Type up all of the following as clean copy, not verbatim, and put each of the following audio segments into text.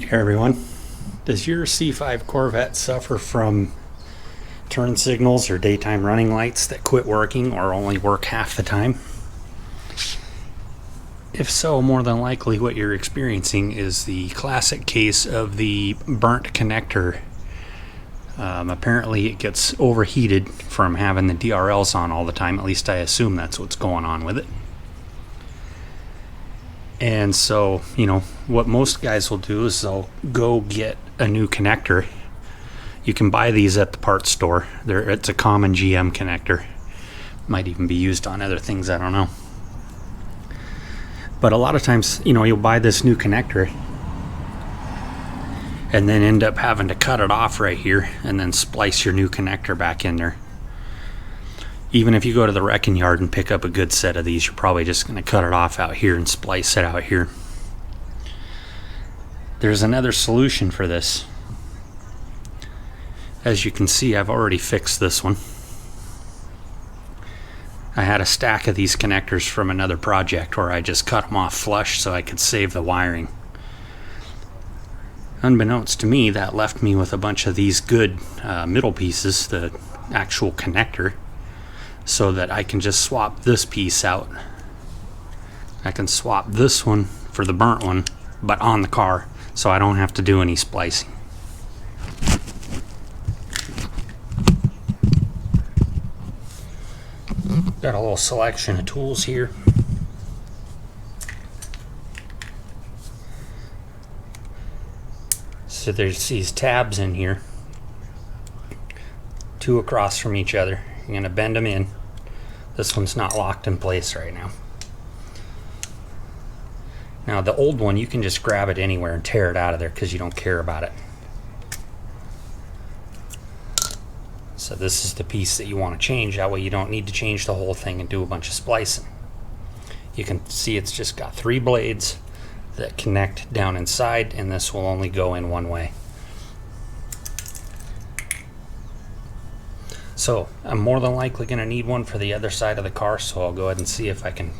Hey everyone, does your C5 Corvette suffer from turn signals or daytime running lights that quit working or only work half the time? If so, more than likely what you're experiencing is the classic case of the burnt connector. Apparently it gets overheated from having the DRLs on all the time. At least I assume that's what's going on with it. And so, what most guys will do is they'll go get a new connector. You can buy these at the parts store. It's a common GM connector. Might even be used on other things, I don't know. But a lot of times, you'll buy this new connector and then end up having to cut it off right here and then splice your new connector back in there. Even if you go to the wrecking yard and pick up a good set of these, you're probably just going to cut it off out here and splice it out here. There's another solution for this. As you can see, I've already fixed this one. I had a stack of these connectors from another project where I just cut them off flush so I could save the wiring. Unbeknownst to me, that left me with a bunch of these good middle pieces, the actual connector, so that I can just swap this piece out. I can swap this one for the burnt one, but on the car, so I don't have to do any splicing. Got a little selection of tools here. So there's these tabs in here, two across from each other. You're going to bend them in. This one's not locked in place right now. Now the old one, you can just grab it anywhere and tear it out of there because you don't care about it. So this is the piece that you want to change. That way you don't need to change the whole thing and do a bunch of splicing. You can see it's just got 3 blades that connect down inside, and this will only go in one way. So I'm more than likely going to need one for the other side of the car, so I'll go ahead and see if I can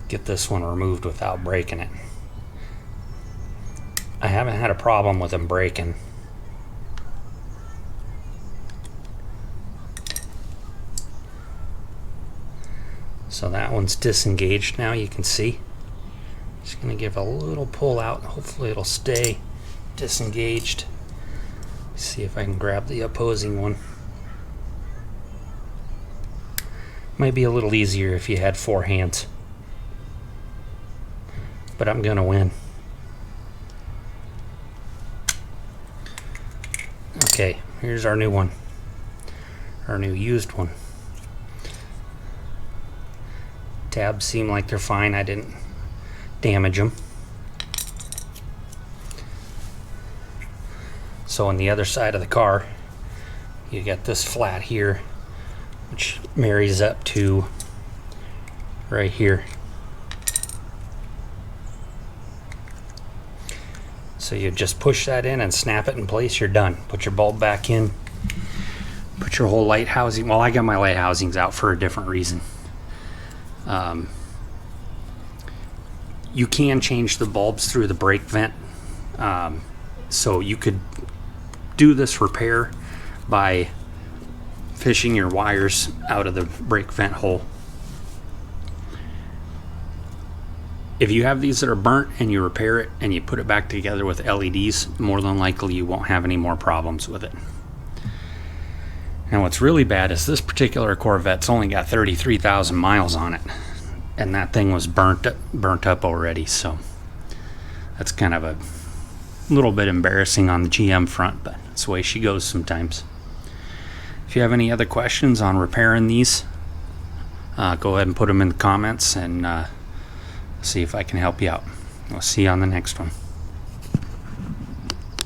get this one removed without breaking it. I haven't had a problem with them breaking. So that one's disengaged now, you can see. Just going to give a little pull out. Hopefully it'll stay disengaged. See if I can grab the opposing one. Might be a little easier if you had 4 hands. But I'm gonna win. Okay, here's our new one. Our new used one. Tabs seem like they're fine. I didn't damage them. So on the other side of the car, you got this flat here, which marries up to right here. So you just push that in and snap it in place, you're done. Put your bulb back in, put your whole light housing. Well, I got my light housings out for a different reason. You can change the bulbs through the brake vent. So you could do this repair by fishing your wires out of the brake vent hole. If you have these that are burnt and you repair it and you put it back together with LEDs, more than likely you won't have any more problems with it. And what's really bad is this particular Corvette's only got 33,000 miles on it, and that thing was burnt up already, so that's kind of a little bit embarrassing on the GM front, but it's the way she goes sometimes. If you have any other questions on repairing these, go ahead and put them in the comments, and see if I can help you out. We'll see you on the next one.